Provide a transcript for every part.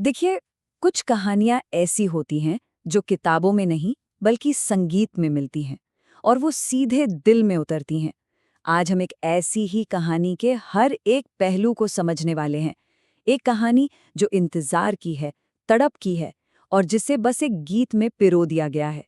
देखिए, कुछ कहानियां ऐसी होती हैं जो किताबों में नहीं बल्कि संगीत में मिलती हैं और वो सीधे दिल में उतरती हैं। आज हम एक ऐसी ही कहानी के हर एक पहलू को समझने वाले हैं। एक कहानी जो इंतजार की है, तड़प की है और जिसे बस एक गीत में पिरो दिया गया है।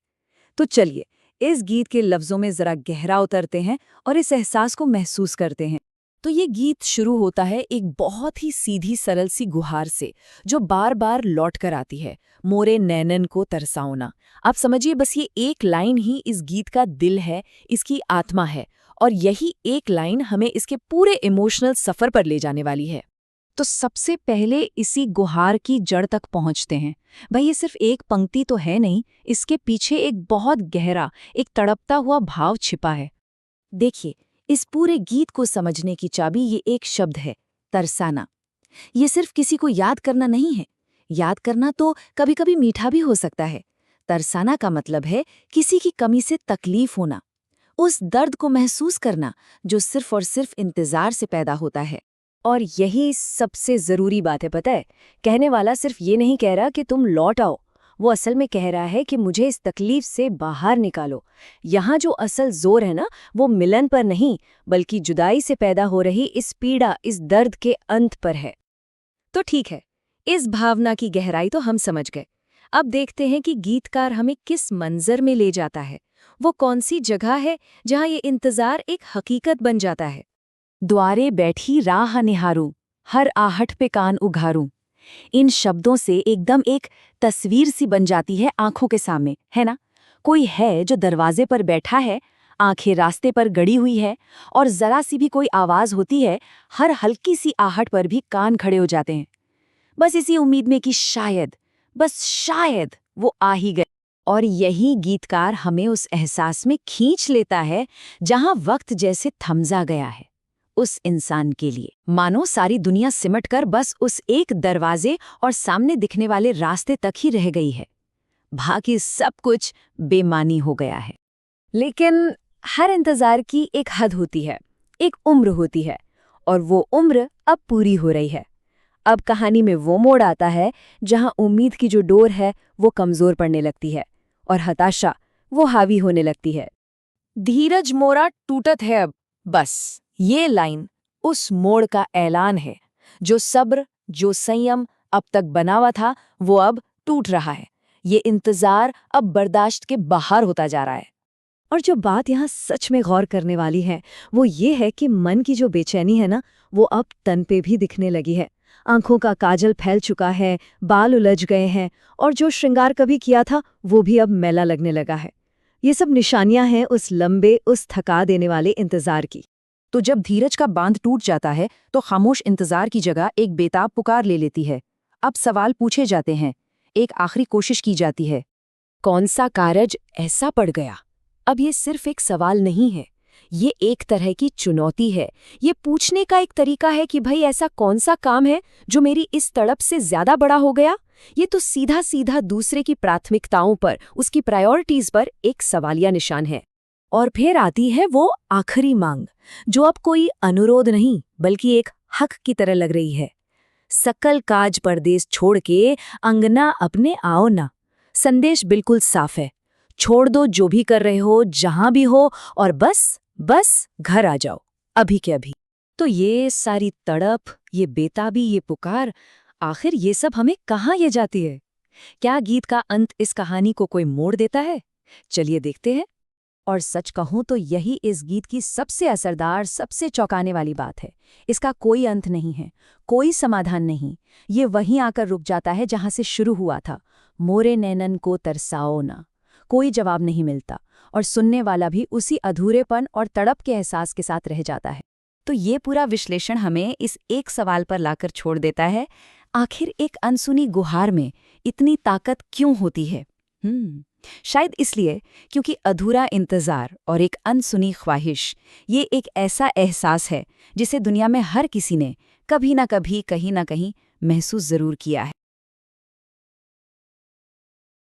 तो चलिए, इस गीत के लफ्जों में जरा गहरा उतरते हैं और इस एहसास को महसूस करते हैं। तो ये गीत शुरू होता है एक बहुत ही सीधी सरल सी गुहार से, जो बार बार लौट कर आती है, मोरे नैनन को तरसाओना। आप समझिए, बस ये एक लाइन ही इस गीत का दिल है, इसकी आत्मा है, और यही एक लाइन हमें इसके पूरे इमोशनल सफर पर ले जाने वाली है। तो सबसे पहले इसी गुहार की जड़ तक पहुंचते हैं। भाई, ये सिर्फ एक पंक्ति तो है नहीं, इसके पीछे एक बहुत गहरा, एक तड़पता हुआ भाव छिपा है। देखिए, इस पूरे गीत को समझने की चाबी ये एक शब्द है, तरसाना। ये सिर्फ किसी को याद करना नहीं है। याद करना तो कभी-कभी मीठा भी हो सकता है। तरसाना का मतलब है किसी की कमी से तकलीफ होना, उस दर्द को महसूस करना जो सिर्फ और सिर्फ इंतजार से पैदा होता है। और यही सबसे जरूरी बात है, पता है? कहने वाला सिर्फ ये नहीं कह रहा कि तुम लौट आओ, वो असल में कह रहा है कि मुझे इस तकलीफ से बाहर निकालो। यहाँ जो असल जोर है ना, वो मिलन पर नहीं, बल्कि जुदाई से पैदा हो रही इस पीड़ा, इस दर्द के अंत पर है। तो ठीक है, इस भावना की गहराई तो हम समझ गए। अब देखते हैं कि गीतकार हमें किस मंजर में ले जाता है। वो कौन सी जगह है जहाँ ये इंतजार एक हकीकत बन जाता है। द्वारे बैठी राह निहारूं, हर आहट पे कान उघारूं। इन शब्दों से एकदम एक तस्वीर सी बन जाती है आंखों के सामने, है ना? कोई है जो दरवाजे पर बैठा है, आंखें रास्ते पर गड़ी हुई है, और जरा सी भी कोई आवाज होती है, हर हल्की सी आहट पर भी कान खड़े हो जाते हैं, बस इसी उम्मीद में कि शायद, बस शायद वो आ ही गए। और यही गीतकार हमें उस एहसास में खींच लेता है जहां वक्त जैसे थमजा गया है उस इंसान के लिए, मानो सारी दुनिया सिमट कर बस उस एक दरवाजे और सामने दिखने वाले रास्ते तक ही रह गई है। बाकी सब कुछ बेमानी हो गया है। लेकिन हर इंतजार की एक हद होती है, एक उम्र होती है, और वो उम्र अब पूरी हो रही है। अब कहानी में वो मोड़ आता है जहां उम्मीद की जो डोर है वो कमजोर पड़ने लगती है और हताशा वो हावी होने लगती है। धीरज मोरा टूटत है अब, बस ये लाइन उस मोड़ का ऐलान है। जो सब्र, जो संयम अब तक बना हुआ था, वो अब टूट रहा है। ये इंतजार अब बर्दाश्त के बाहर होता जा रहा है। और जो बात यहाँ सच में गौर करने वाली है, वो ये है कि मन की जो बेचैनी है ना, वो अब तन पे भी दिखने लगी है। आंखों का काजल फैल चुका है, बाल उलझ गए हैं, और जो श्रृंगार कभी किया था वो भी अब मैला लगने लगा है। ये सब निशानियां हैं उस लंबे, उस थका देने वाले इंतजार की। तो जब धीरज का बांध टूट जाता है तो खामोश इंतजार की जगह एक बेताब पुकार ले लेती है। अब सवाल पूछे जाते हैं, एक आखिरी कोशिश की जाती है। कौन सा कारज ऐसा पड़ गया? अब ये सिर्फ एक सवाल नहीं है, ये एक तरह की चुनौती है। ये पूछने का एक तरीका है कि भाई, ऐसा कौन सा काम है जो मेरी इस तड़प से ज्यादा बड़ा हो गया? ये तो सीधा सीधा दूसरे की प्राथमिकताओं पर, उसकी प्रायोरिटीज पर एक सवालिया निशान है। और फिर आती है वो आखिरी मांग, जो अब कोई अनुरोध नहीं बल्कि एक हक की तरह लग रही है। सकल काज परदेस छोड़ के अंगना अपने आओ ना। संदेश बिल्कुल साफ है, छोड़ दो जो भी कर रहे हो, जहां भी हो, और बस बस घर आ जाओ, अभी के अभी। तो ये सारी तड़प, ये बेताबी, ये पुकार, आखिर ये सब हमें कहाँ ले जाती है? क्या गीत का अंत इस कहानी को कोई मोड़ देता है? चलिए देखते हैं। और सच कहूं तो यही इस गीत की सबसे असरदार, सबसे चौंकाने वाली बात है। इसका कोई अंत नहीं है, कोई समाधान नहीं। ये वहीं आकर रुक जाता है जहां से शुरू हुआ था, मोरे नैनन को तरसाओ ना। कोई जवाब नहीं मिलता, और सुनने वाला भी उसी अधूरेपन और तड़प के एहसास के साथ रह जाता है। तो ये पूरा विश्लेषण हमें इस एक सवाल पर लाकर छोड़ देता है, आखिर एक अनसुनी गुहार में इतनी ताकत क्यों होती है? शायद इसलिए क्योंकि अधूरा इंतजार और एक अनसुनी ख्वाहिश, ये एक ऐसा एहसास है जिसे दुनिया में हर किसी ने कभी ना कभी, कहीं ना कहीं महसूस जरूर किया है।